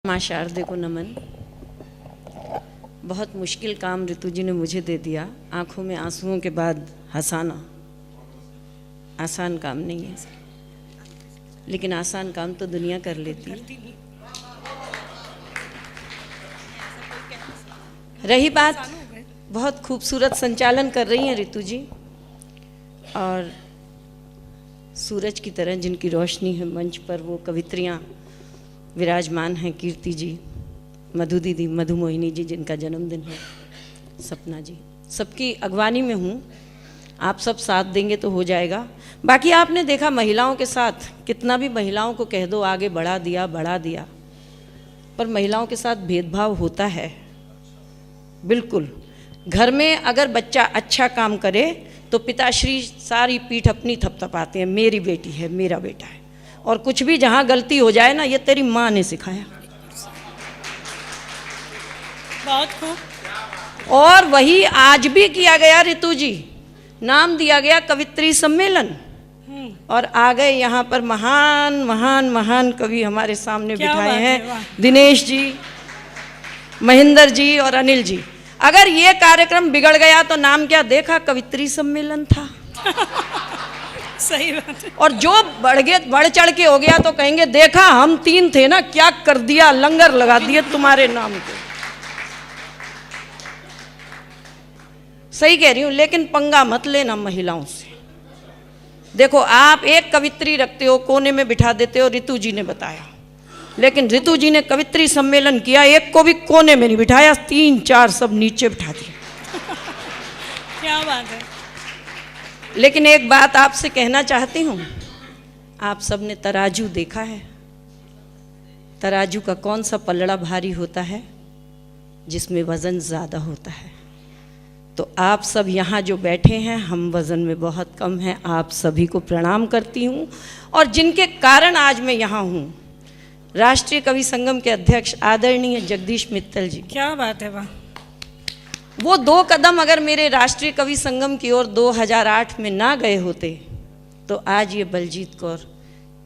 माँ शारदे को नमन। बहुत मुश्किल काम ऋतु जी ने मुझे दे दिया। आंखों में आंसुओं के बाद हंसाना आसान काम नहीं है, लेकिन आसान काम तो दुनिया कर लेती है। रही बात, बहुत खूबसूरत संचालन कर रही हैं ऋतु जी, और सूरज की तरह जिनकी रोशनी है मंच पर, वो कवित्रियाँ विराजमान हैं। कीर्ति जी, मधु दीदी, मधु मोहिनी जी जिनका जन्मदिन है, सपना जी, सबकी अगवानी में हूँ। आप सब साथ देंगे तो हो जाएगा। बाकी आपने देखा महिलाओं के साथ, कितना भी महिलाओं को कह दो आगे बढ़ा दिया, पर महिलाओं के साथ भेदभाव होता है। बिल्कुल, घर में अगर बच्चा अच्छा काम करे तो पिताश्री सारी पीठ अपनी थपथपाते हैं, मेरी बेटी है, मेरा बेटा है। और कुछ भी जहाँ गलती हो जाए ना, ये तेरी माँ ने सिखाया। बहुत खूब। और वही आज भी किया गया ऋतु जी, नाम दिया गया कवित्री सम्मेलन, और आ गए यहाँ पर महान महान महान कवि हमारे सामने बिठाए हैं, दिनेश जी, महेंद्र जी और अनिल जी। अगर ये कार्यक्रम बिगड़ गया तो नाम क्या देखा, कवित्री सम्मेलन था। सही बात है। और जो बढ़ चढ़ के हो गया तो कहेंगे देखा हम तीन थे ना, क्या कर दिया, लंगर लगा दिए तुम्हारे नाम को। सही कह रही हूं, लेकिन पंगा मत लेना महिलाओं से। देखो, आप एक कवित्री रखते हो, कोने में बिठा देते हो, ऋतु जी ने बताया, लेकिन ऋतु जी ने कवित्री सम्मेलन किया, एक को भी कोने में नहीं बिठाया, 3-4 सब नीचे बिठा दिए। क्या बात है। लेकिन एक बात आपसे कहना चाहती हूँ, आप सबने तराजू देखा है। तराजू का कौन सा पलड़ा भारी होता है? जिसमें वजन ज़्यादा होता है। तो आप सब यहाँ जो बैठे हैं, हम वज़न में बहुत कम हैं। आप सभी को प्रणाम करती हूँ, और जिनके कारण आज मैं यहाँ हूँ, राष्ट्रीय कवि संगम के अध्यक्ष आदरणीय जगदीश मित्तल जी। क्या बात है, वाह। वो 2 कदम अगर मेरे राष्ट्रीय कवि संगम की ओर 2008 में ना गए होते तो आज ये बलजीत कौर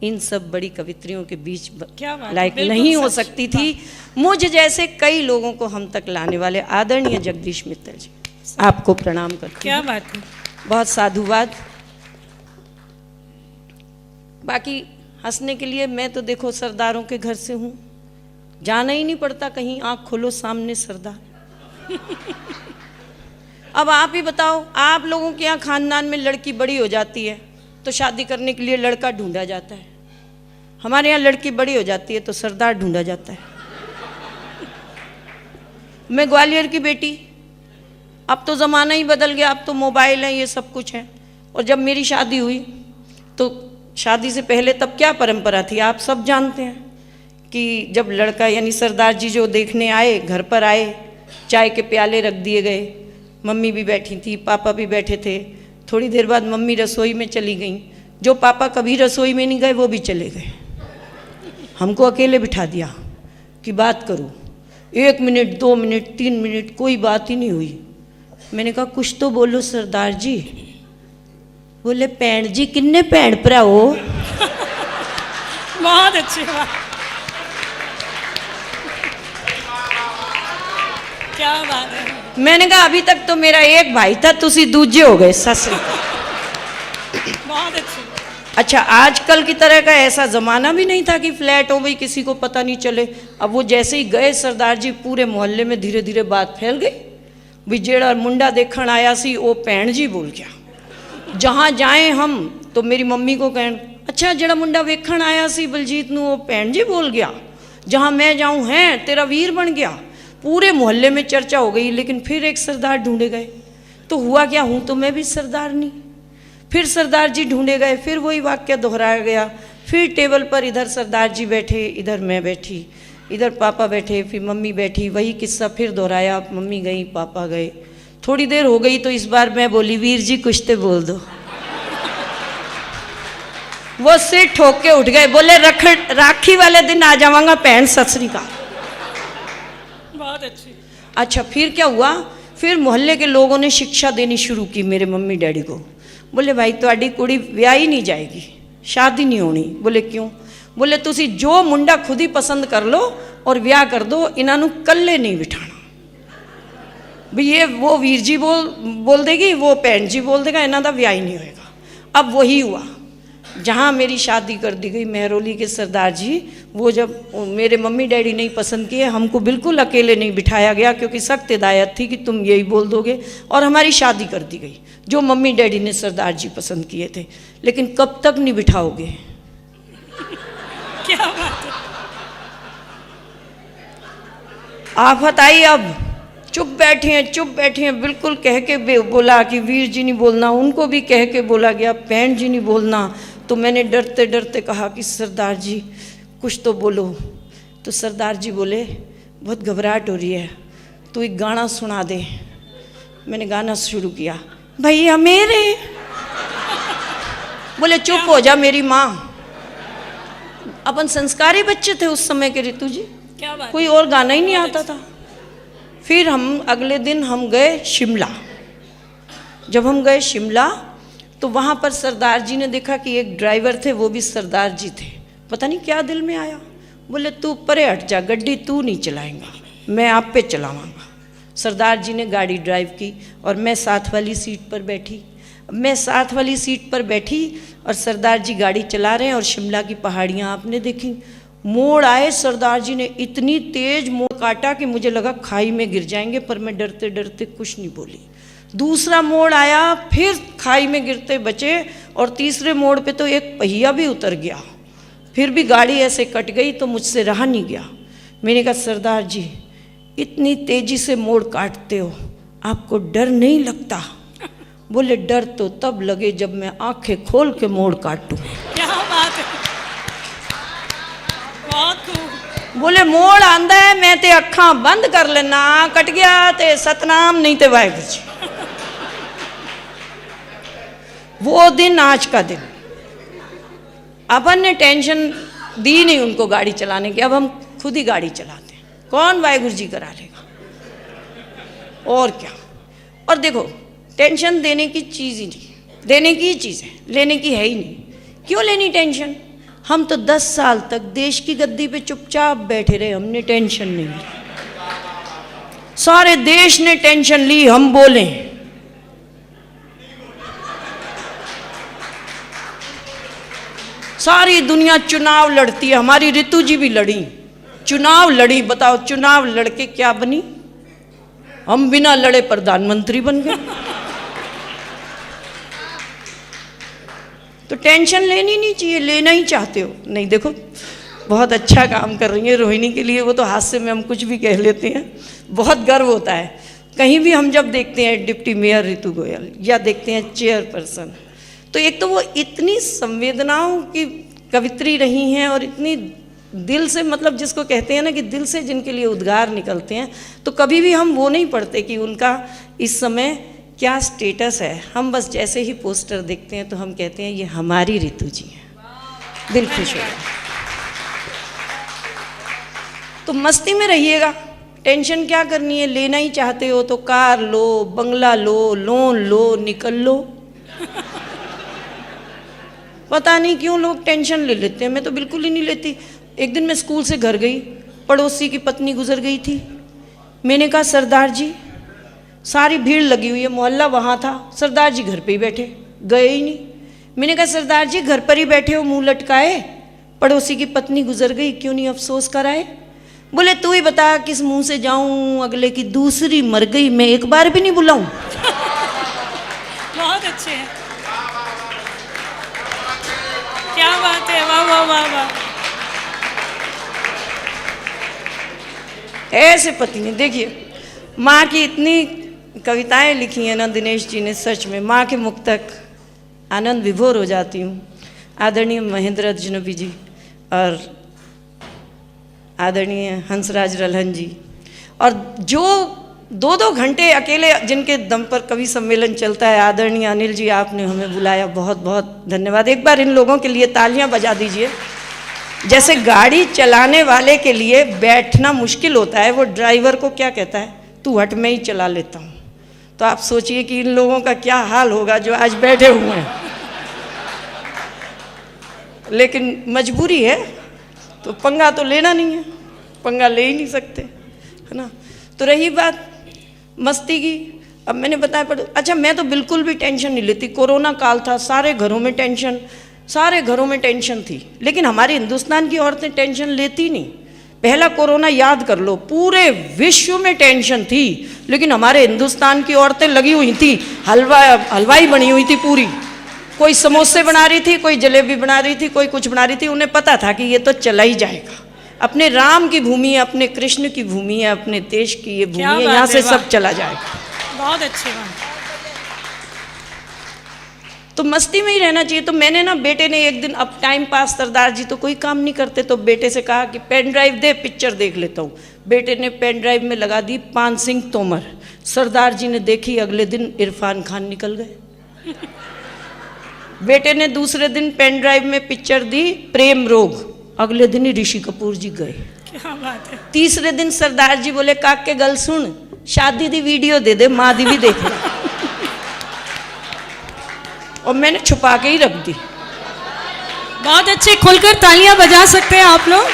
इन सब बड़ी कवित्रियों के बीच लायक नहीं हो सकती थी। मुझ जैसे कई लोगों को हम तक लाने वाले आदरणीय जगदीश मित्तल जी, आपको प्रणाम करती हूँ। क्या बात है। बहुत साधुवाद। बाकी हंसने के लिए मैं तो देखो सरदारों के घर से हूँ, जाना ही नहीं पड़ता कहीं, आँख खोलो सामने सरदार। अब आप ही बताओ, आप लोगों के यहाँ खानदान में लड़की बड़ी हो जाती है तो शादी करने के लिए लड़का ढूंढा जाता है। हमारे यहाँ लड़की बड़ी हो जाती है तो सरदार ढूंढा जाता है। मैं ग्वालियर की बेटी, अब तो ज़माना ही बदल गया, अब तो मोबाइल है, ये सब कुछ है। और जब मेरी शादी हुई तो शादी से पहले तब क्या परंपरा थी आप सब जानते हैं, कि जब लड़का यानी सरदार जी जो देखने आए, घर पर आए, चाय के प्याले रख दिए गए, मम्मी भी बैठी थी, पापा भी बैठे थे। थोड़ी देर बाद मम्मी रसोई में चली गई, जो पापा कभी रसोई में नहीं गए वो भी चले गए। हमको अकेले बिठा दिया कि बात करूँ। 1 मिनट, 2 मिनट, 3 मिनट कोई बात ही नहीं हुई। मैंने कहा कुछ तो बोलो सरदार जी। बोले भैन जी किन्ने भैन भरा हो। बहुत अच्छी बात। क्या बात है। मैंने कहा अभी तक तो मेरा एक भाई था, तुसी दूजे हो गए। ससुर बहुत अच्छी। अच्छा, आजकल की तरह का ऐसा ज़माना भी नहीं था कि फ्लैट हो गई किसी को पता नहीं चले। अब वो जैसे ही गए सरदार जी, पूरे मोहल्ले में धीरे धीरे बात फैल गई भी जेड़ा मुंडा देखण आया सी वो भैन जी बोल गया। जहाँ जाए हम तो मेरी मम्मी को कहन, अच्छा जेड़ा मुंडा वेखण आया सी बलजीत नूं वो भैन जी बोल गया। जहाँ मैं जाऊँ, हैं तेरा वीर बन गया। पूरे मोहल्ले में चर्चा हो गई। लेकिन फिर एक सरदार ढूंढे गए तो हुआ क्या, हूँ तो मैं भी सरदार नहीं। फिर सरदार जी ढूंढे गए, फिर वही वाक्य दोहराया गया। फिर टेबल पर इधर सरदार जी बैठे, इधर मैं बैठी, इधर पापा बैठे, फिर मम्मी बैठी, वही किस्सा फिर दोहराया। मम्मी गई, पापा गए, थोड़ी देर हो गई तो इस बार मैं बोली, वीर जी कुछ तो बोल दो। वो सिर ठोक के उठ गए, बोले राखी वाले दिन आ जाऊंगा भैन, सत श्री अकाल। बहुत अच्छी। अच्छा, फिर क्या हुआ, फिर मोहल्ले के लोगों ने शिक्षा देनी शुरू की मेरे मम्मी डैडी को। बोले भाई तुहाडी कुड़ी ब्याही नहीं जाएगी, शादी नहीं होनी। बोले क्यों? बोले तुसी जो मुंडा खुद ही पसंद कर लो और ब्याह कर दो, इन्हों कल्ले नहीं बिठाना। भी ये वो वीर जी बोल देगी, वो भैन जी बोल देगा, इन्हों का ब्याह ही नहीं होएगा। अब वही हुआ, जहाँ मेरी शादी कर दी गई महरौली के सरदार जी, वो जब मेरे मम्मी डैडी नहीं पसंद किए, हमको बिल्कुल अकेले नहीं बिठाया गया, क्योंकि सख्त हिदायत थी कि तुम यही बोल दोगे, और हमारी शादी कर दी गई जो मम्मी डैडी ने सरदार जी पसंद किए थे। लेकिन कब तक नहीं बिठाओगे? क्या बात है। आफत आई, अब चुप बैठे हैं, बिल्कुल कह के बोला कि वीर जी नहीं बोलना, उनको भी कह के बोला गया पैन जी नहीं बोलना। तो मैंने डरते डरते कहा कि सरदार जी कुछ तो बोलो। तो सरदार जी बोले बहुत घबराहट हो रही है, तो एक गाना सुना दे। मैंने गाना शुरू किया, भैया मेरे। बोले चुप हो जा मेरी माँ। अपन संस्कारी बच्चे थे उस समय के ऋतु जी, क्या बात। कोई और गाना ही नहीं आता था। फिर हम अगले दिन हम गए शिमला। जब हम गए शिमला तो वहाँ पर सरदार जी ने देखा कि एक ड्राइवर थे, वो भी सरदार जी थे। पता नहीं क्या दिल में आया, बोले तू परे हट जा, गड्डी तू नहीं चलाएगा, मैं आप पे चलाऊँगा। सरदार जी ने गाड़ी ड्राइव की और मैं साथ वाली सीट पर बैठी। मैं साथ वाली सीट पर बैठी और सरदार जी गाड़ी चला रहे हैं, और शिमला की पहाड़ियाँ आपने देखी। मोड़ आए, सरदार जी ने इतनी तेज मोड़ काटा कि मुझे लगा खाई में गिर जाएंगे, पर मैं डरते डरते कुछ नहीं बोली। दूसरा मोड़ आया, फिर खाई में गिरते बचे, और तीसरे मोड़ पे तो एक पहिया भी उतर गया। फिर भी गाड़ी ऐसे कट गई तो मुझसे रहा नहीं गया। मैंने कहा सरदार जी इतनी तेजी से मोड़ काटते हो, आपको डर नहीं लगता? बोले डर तो तब लगे जब मैं आंखें खोल के मोड़ काटूं। क्या बात है, बहुत खूब। बोले मोड़ आंदा है, मैं ते अखा बंद कर लेना, कट गया ते सतनाम, नहीं ते वाहिगुरू जी। वो दिन आज का दिन। अपन ने टेंशन दी नहीं उनको गाड़ी चलाने की, अब हम खुद ही गाड़ी चलाते हैं। कौन वाहिगुरू जी करा लेगा, और क्या। और देखो टेंशन देने की चीज़ ही नहीं, देने की चीज़ है, लेने की है ही नहीं। क्यों लेनी टेंशन? हम तो 10 साल तक देश की गद्दी पे चुपचाप बैठे रहे, हमने टेंशन नहीं ली। सारे देश ने टेंशन ली, हम बोले। सारी दुनिया चुनाव लड़ती है, हमारी ऋतु जी भी लड़ी, चुनाव लड़ी। बताओ चुनाव लड़के क्या बनी? हम बिना लड़े प्रधानमंत्री बन गए। तो टेंशन लेनी नहीं चाहिए, लेना ही चाहते हो नहीं। देखो बहुत अच्छा काम कर रही है रोहिणी के लिए, वो तो हादसे में हम कुछ भी कह लेते हैं, बहुत गर्व होता है। कहीं भी हम जब देखते हैं डिप्टी मेयर ऋतु गोयल या देखते हैं चेयरपर्सन, तो एक तो वो इतनी संवेदनाओं की कवित्री रही हैं, और इतनी दिल से, मतलब जिसको कहते हैं ना कि दिल से जिनके लिए उद्गार निकलते हैं, तो कभी भी हम वो नहीं पढ़ते कि उनका इस समय क्या स्टेटस है। हम बस जैसे ही पोस्टर देखते हैं तो हम कहते हैं ये हमारी ऋतु जी हैं। दिल खुश हो। तो मस्ती में रहिएगा, टेंशन क्या करनी है। लेना ही चाहते हो तो कार लो, बंगला लो, लोन लो, निकल लो। पता नहीं क्यों लोग टेंशन ले लेते हैं, मैं तो बिल्कुल ही नहीं लेती। एक दिन मैं स्कूल से घर गई, पड़ोसी की पत्नी गुजर गई थी। मैंने कहा सरदार जी, सारी भीड़ लगी हुई है, मोहल्ला वहाँ था, सरदार जी घर पे ही बैठे, गए ही नहीं। मैंने कहा सरदार जी घर पर ही बैठे हो मुंह लटकाए, पड़ोसी की पत्नी गुजर गई, क्यों नहीं अफसोस कराए? बोले तू ही बता किस मुंह से जाऊं, अगले की दूसरी मर गई, मैं एक बार भी नहीं बुलाऊं। बहुत अच्छे हैं, क्या बात है, वाह वाह वाह वाह। ऐसे पति ने, देखिए माँ की इतनी कविताएं लिखी हैं ना दिनेश जी ने, सच में माँ के मुख तक आनंद विभोर हो जाती हूँ। आदरणीय महेंद्र अजनबी जी और आदरणीय हंसराज रल्हन जी, और जो 2-2 घंटे अकेले जिनके दम पर कवि सम्मेलन चलता है, आदरणीय अनिल जी आपने हमें बुलाया, बहुत बहुत धन्यवाद। एक बार इन लोगों के लिए तालियां बजा दीजिए। जैसे गाड़ी चलाने वाले के लिए बैठना मुश्किल होता है, वो ड्राइवर को क्या कहता है, तू हट मैं ही चला लेता हूँ। तो आप सोचिए कि इन लोगों का क्या हाल होगा जो आज बैठे हुए हैं। लेकिन मजबूरी है, तो पंगा तो लेना नहीं है, पंगा ले ही नहीं सकते, है ना। तो रही बात मस्ती की, अब मैंने बताया पर अच्छा मैं तो बिल्कुल भी टेंशन नहीं लेती। कोरोना काल था, सारे घरों में टेंशन थी, लेकिन हमारे हिंदुस्तान की औरतें टेंशन लेती नहीं। पहला कोरोना याद कर लो, पूरे विश्व में टेंशन थी, लेकिन हमारे हिंदुस्तान की औरतें लगी हुई थी, हलवाई बनी हुई थी पूरी। कोई समोसे बना रही थी, कोई जलेबी बना रही थी, कोई कुछ बना रही थी। उन्हें पता था कि ये तो चला ही जाएगा। अपने राम की भूमि है, अपने कृष्ण की भूमि है, अपने देश की ये भूमि है, यहाँ से सब चला जाएगा। बहुत अच्छी बात। तो मस्ती में ही रहना चाहिए। तो मैंने ना, बेटे ने एक दिन, अब टाइम पास सरदार जी तो कोई काम नहीं करते, तो बेटे से कहा कि पेन ड्राइव दे, पिक्चर देख लेता हूँ। बेटे ने पेन ड्राइव में लगा दी पान सिंह तोमर। सरदार जी ने देखी, अगले दिन इरफान खान निकल गए। बेटे ने दूसरे दिन पेन ड्राइव में पिक्चर दी प्रेम रोग, अगले दिन ही ऋषि कपूर जी गए। क्या बात है। तीसरे दिन सरदार जी बोले काक के गल सुन, शादी दी वीडियो दे दे, माँ दी भी देख ले। और मैंने छुपा के ही रख दी। बहुत अच्छे, खुलकर तालियां बजा सकते हैं आप लोग।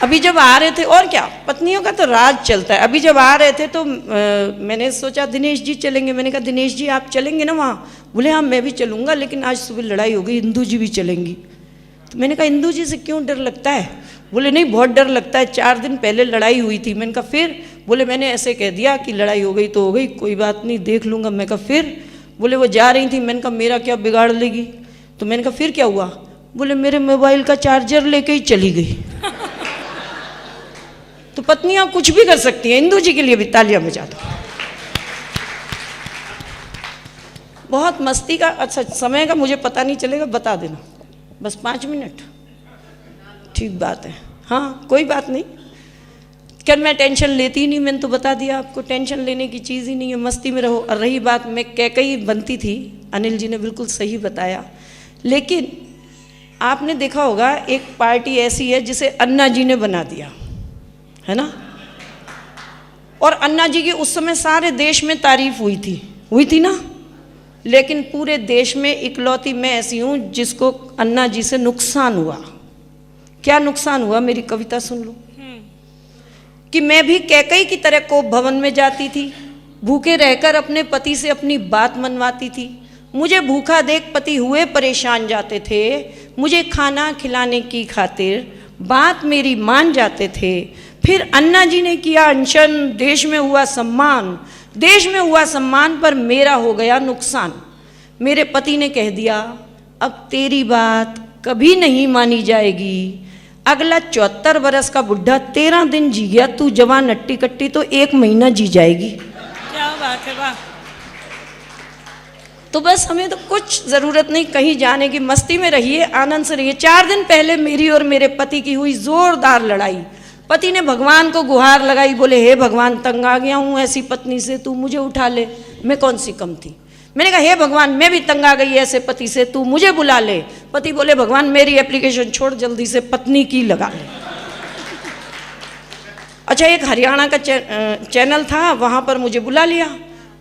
अभी जब आ रहे थे, और क्या, पत्नियों का तो राज चलता है। अभी जब आ रहे थे तो मैंने सोचा दिनेश जी चलेंगे। मैंने कहा दिनेश जी आप चलेंगे ना वहाँ? बोले हाँ मैं भी चलूँगा, लेकिन आज सुबह लड़ाई हो गई, इंदू जी भी चलेंगी। तो मैंने कहा इंदू जी से क्यों डर लगता है? बोले नहीं बहुत डर लगता है, 4 दिन पहले लड़ाई हुई थी। मैंने कहा फिर? बोले मैंने ऐसे कह दिया कि लड़ाई हो गई तो हो गई, कोई बात नहीं देख लूँगा। मैं कहा फिर? बोले वो जा रही थी। मैंने कहा मेरा क्या बिगाड़ लेगी? तो मैंने कहा फिर क्या हुआ? बोले मेरे मोबाइल का चार्जर लेके ही चली गई। तो पत्नियां कुछ भी कर सकती हैं। इंदू जी के लिए भी तालियां बजा दो। बहुत मस्ती का, अच्छा समय का मुझे पता नहीं चलेगा, बता देना बस 5 मिनट। ठीक बात है, हाँ कोई बात नहीं। क्या मैं टेंशन लेती ही नहीं, मैंने तो बता दिया आपको, टेंशन लेने की चीज़ ही नहीं है, मस्ती में रहो। और रही बात मैं कैकई बनती थी, अनिल जी ने बिल्कुल सही बताया। लेकिन आपने देखा होगा एक पार्टी ऐसी है जिसे अन्ना जी ने बना दिया है ना। और अन्ना जी की उस समय सारे देश में तारीफ हुई थी ना। लेकिन पूरे देश में इकलौती मैं ऐसी हूँ जिसको अन्ना जी से नुकसान हुआ। क्या नुकसान हुआ? मेरी कविता सुन लो। कि मैं भी कैकई की तरह कोप भवन में जाती थी, भूखे रहकर अपने पति से अपनी बात मनवाती थी। मुझे भूखा देख पति हुए परेशान जाते थे, मुझे खाना खिलाने की खातिर बात मेरी मान जाते थे। फिर अन्ना जी ने किया अनशन, देश में हुआ सम्मान, देश में हुआ सम्मान पर मेरा हो गया नुकसान। मेरे पति ने कह दिया अब तेरी बात कभी नहीं मानी जाएगी। अगला 74 बरस का बुढ़ा 13 दिन जी गया, तू जवान नट्टी कट्टी तो 1 महीना जी जाएगी। क्या बात है, वाह। तो बस हमें तो कुछ ज़रूरत नहीं कहीं जाने की, मस्ती में रहिए, आनंद से रहिए। 4 दिन पहले मेरी और मेरे पति की हुई जोरदार लड़ाई। पति ने भगवान को गुहार लगाई, बोले हे भगवान तंग आ गया हूँ ऐसी पत्नी से, तू मुझे उठा ले। मैं कौन सी कम थी? मैंने कहा हे भगवान मैं भी तंग आ गई ऐसे पति से, तू मुझे बुला ले। पति बोले भगवान मेरी एप्लीकेशन छोड़, जल्दी से पत्नी की लगा ले। अच्छा एक हरियाणा का चैनल था, वहाँ पर मुझे बुला लिया।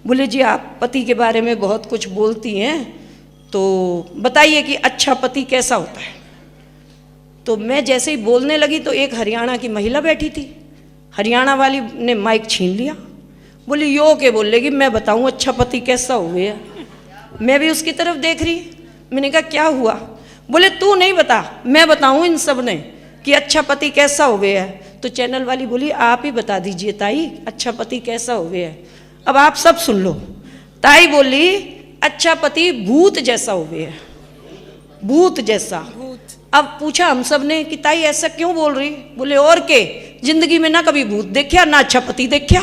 बोले जी आप पति के बारे में बहुत कुछ बोलती हैं, तो बताइए कि अच्छा पति कैसा होता है। तो मैं जैसे ही बोलने लगी तो एक हरियाणा की महिला बैठी थी, हरियाणा वाली ने माइक छीन लिया। बोली यो के बोल लेगी मैं बताऊँ अच्छा पति कैसा हुए है। मैं भी उसकी तरफ देख रही। मैंने कहा क्या हुआ? बोले तू नहीं बता, मैं बताऊँ इन सब ने कि अच्छा पति कैसा हुए है। तो चैनल वाली बोली आप ही बता दीजिए ताई अच्छा पति कैसा हुए है। अब आप सब सुन लो। ताई बोली अच्छा पति भूत जैसा हुए है, भूत जैसा। अब पूछा हम सब ने कि ताई ऐसा क्यों बोल रही? बोले और के जिंदगी में ना कभी भूत देखा ना अच्छा पति देखा।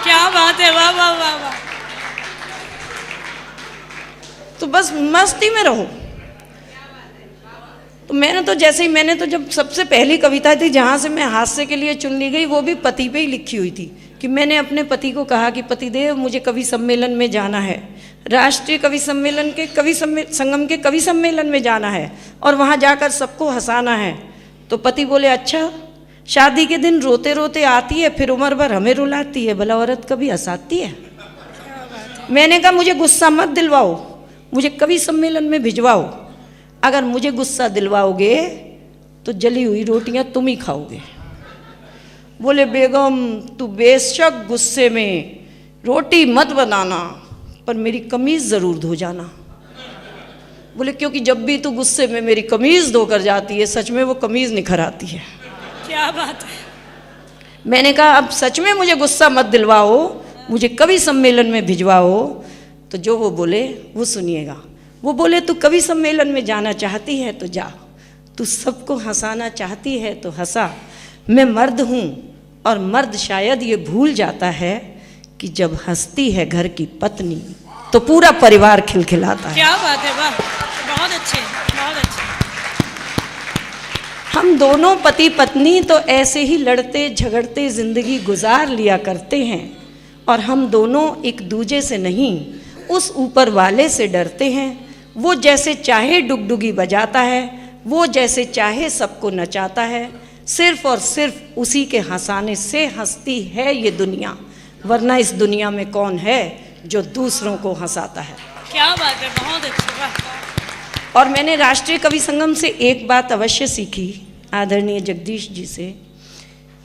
क्या बात है, वाह वाह वाह वाह। तो बस मस्ती में रहो। तो मैंने तो जब सबसे पहली कविता थी जहाँ से मैं हास्य के लिए चुन ली गई, वो भी पति पे ही लिखी हुई थी कि मैंने अपने पति को कहा कि पतिदेव मुझे कवि सम्मेलन में जाना है, राष्ट्रीय कवि सम्मेलन के संगम के कवि सम्मेलन में जाना है और वहाँ जाकर सबको हंसाना है। तो पति बोले अच्छा शादी के दिन रोते रोते आती है, फिर उम्र भर हमें रुलाती है, भला औरत कभी हंसाती है? मैंने कहा मुझे गुस्सा मत दिलवाओ, मुझे कवि सम्मेलन में भिजवाओ। अगर मुझे गुस्सा दिलवाओगे तो जली हुई रोटियां तुम ही खाओगे। बोले बेगम तू बेशक गुस्से में रोटी मत बनाना, पर मेरी कमीज़ ज़रूर धो जाना। बोले क्योंकि जब भी तू गुस्से में मेरी कमीज़ धोकर जाती है, सच में वो कमीज़ निखर आती है। क्या बात है। मैंने कहा अब सच में मुझे गुस्सा मत दिलवाओ, मुझे कवि सम्मेलन में भिजवाओ। तो जो वो बोले वो सुनिएगा। वो बोले तू कवि सम्मेलन में जाना चाहती है तो जा, तू सबको हंसाना चाहती है तो हंसा। मैं मर्द हूँ और मर्द शायद ये भूल जाता है कि जब हंसती है घर की पत्नी तो पूरा परिवार खिलखिलाता है। क्या बात है, वाह, बहुत अच्छे, बहुत अच्छे। हम दोनों पति पत्नी तो ऐसे ही लड़ते झगड़ते ज़िंदगी गुजार लिया करते हैं, और हम दोनों एक दूजे से नहीं उस ऊपर वाले से डरते हैं। वो जैसे चाहे डुगडुगी बजाता है, वो जैसे चाहे सबको नचाता है, सिर्फ और सिर्फ उसी के हंसाने से हंसती है ये दुनिया, वरना इस दुनिया में कौन है जो दूसरों को हंसाता है। क्या बात है, बहुत अच्छी, वाह। और मैंने राष्ट्रीय कवि संगम से एक बात अवश्य सीखी आदरणीय जगदीश जी से,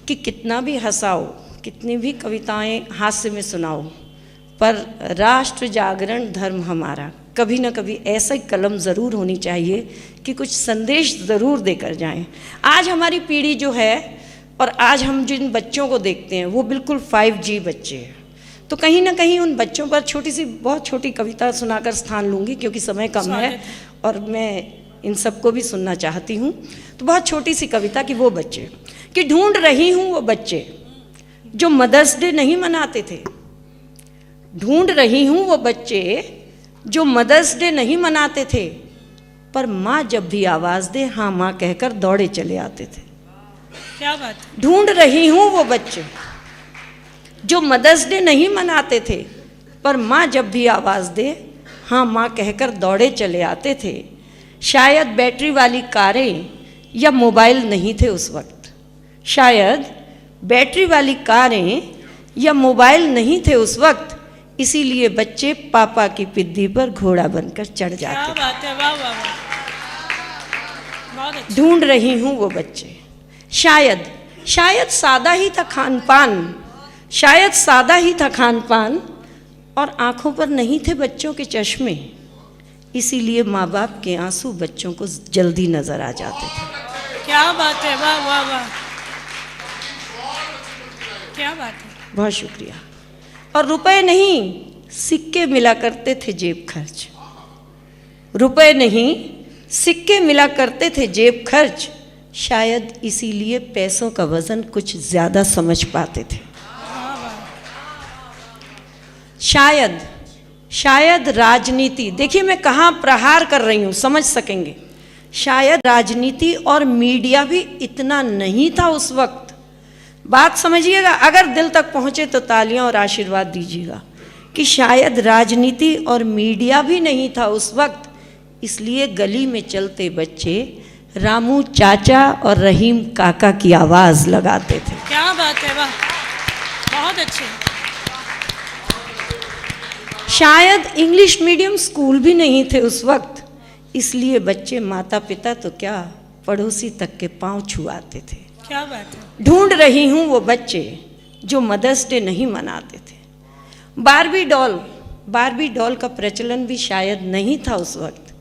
कि कितना भी हंसाओ, कितनी भी कविताएं हास्य में सुनाओ, पर राष्ट्र जागरण धर्म हमारा, कभी ना कभी ऐसा कलम ज़रूर होनी चाहिए कि कुछ संदेश ज़रूर देकर जाएं। आज हमारी पीढ़ी जो है, और आज हम जिन बच्चों को देखते हैं वो बिल्कुल 5G बच्चे हैं। तो कहीं ना कहीं उन बच्चों पर छोटी सी, बहुत छोटी कविता सुनाकर स्थान लूँगी क्योंकि समय कम है और मैं इन सबको भी सुनना चाहती हूँ। तो बहुत छोटी सी कविता कि वो बच्चे, कि ढूंढ रही हूँ वो बच्चे जो मदर्स डे नहीं मनाते थे। ढूंढ रही हूँ वो बच्चे जो मदर्स डे नहीं मनाते थे, पर माँ जब भी आवाज़ दे हाँ माँ कहकर दौड़े चले आते थे। क्या बात है। ढूंढ रही हूँ वो बच्चे जो मदर्स डे नहीं मनाते थे, पर माँ जब भी आवाज़ दे हाँ माँ कहकर दौड़े चले आते थे। शायद बैटरी वाली कारें या मोबाइल नहीं थे उस वक्त, शायद बैटरी वाली कारें या मोबाइल नहीं थे उस वक्त, इसीलिए बच्चे पापा की पिद्दी पर घोड़ा बनकर चढ़ क्या जाते थे। बात है, वाह वाह वाह, बहुत अच्छा। ढूंढ रही हूँ वो बच्चे, शायद सादा ही था खान पान, शायद सादा ही था खान पान, और आंखों पर नहीं थे बच्चों के चश्मे, इसीलिए माँ बाप के आंसू बच्चों को जल्दी नजर आ जाते थे। क्या बात है, वाह वाह वाह, क्या बात है। बहुत शुक्रिया। और रुपए नहीं सिक्के मिला करते थे जेब खर्च, रुपए नहीं सिक्के मिला करते थे जेब खर्च, शायद इसीलिए पैसों का वजन कुछ ज्यादा समझ पाते थे। शायद राजनीति, देखिए मैं कहाँ प्रहार कर रही हूँ, समझ सकेंगे। शायद राजनीति और मीडिया भी इतना नहीं था उस वक्त। बात समझिएगा, अगर दिल तक पहुँचे तो तालियां और आशीर्वाद दीजिएगा, कि शायद राजनीति और मीडिया भी नहीं था उस वक्त, इसलिए गली में चलते बच्चे रामू चाचा और रहीम काका की आवाज़ लगाते थे। क्या बात है, वाह, बहुत अच्छे। शायद इंग्लिश मीडियम स्कूल भी नहीं थे उस वक्त, इसलिए बच्चे माता पिता तो क्या पड़ोसी तक के पांव छुआते थे। क्या बात है। ढूंढ रही हूँ वो बच्चे जो मदर्स डे नहीं मनाते थे। बारबी डॉल का प्रचलन भी शायद नहीं था उस वक्त,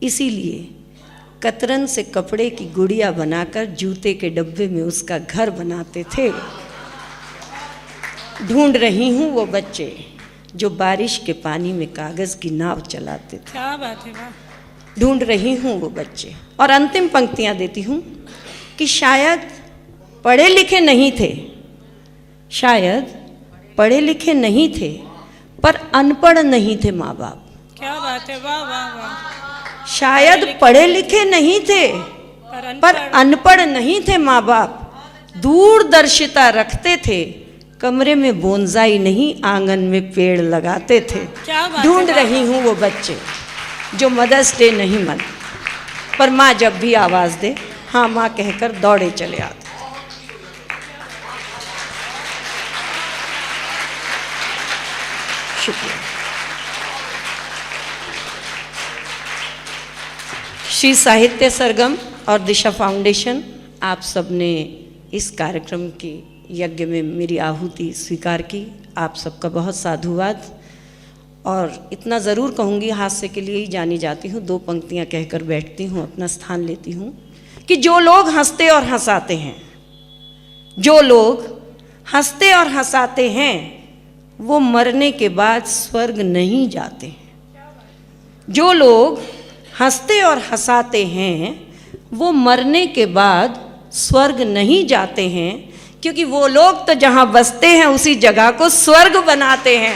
इसीलिए कतरन से कपड़े की गुड़िया बनाकर जूते के डब्बे में उसका घर बनाते थे। ढूंढ रही हूँ वो बच्चे जो बारिश के पानी में कागज़ की नाव चलाते थे। क्या बात है, वाह। ढूंढ रही हूँ वो बच्चे। और अंतिम पंक्तियाँ देती हूँ कि शायद पढ़े लिखे नहीं थे, शायद पढ़े लिखे नहीं थे, पर अनपढ़ नहीं थे माँ बाप। क्या बात है, वाह वाह वाह। शायद पढ़े लिखे नहीं थे, पर अनपढ़ नहीं थे माँ बाप। दूरदर्शिता रखते थे, कमरे में बोनसाई नहीं आंगन में पेड़ लगाते थे। ढूंढ रही हूँ वो बच्चे जो मदर्स डे नहीं मना, पर माँ जब भी आवाज़ दे हाँ माँ कहकर दौड़े चले आते। शुक्रिया। श्री साहित्य सरगम और दिशा फाउंडेशन, आप सबने इस कार्यक्रम के यज्ञ में मेरी आहुति स्वीकार की। आप सबका बहुत साधुवाद। और इतना ज़रूर कहूँगी, हास्य के लिए ही जानी जाती हूँ, 2 पंक्तियाँ कहकर बैठती हूँ, अपना स्थान लेती हूँ कि जो लोग हंसते और हंसाते हैं, जो लोग हंसते और हंसाते हैं, वो मरने के बाद स्वर्ग नहीं जाते हैं। जो लोग हंसते और हंसाते हैं, वो मरने के बाद स्वर्ग नहीं जाते हैं, क्योंकि वो लोग तो जहाँ बसते हैं उसी जगह को स्वर्ग बनाते हैं।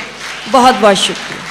बहुत बहुत शुक्रिया।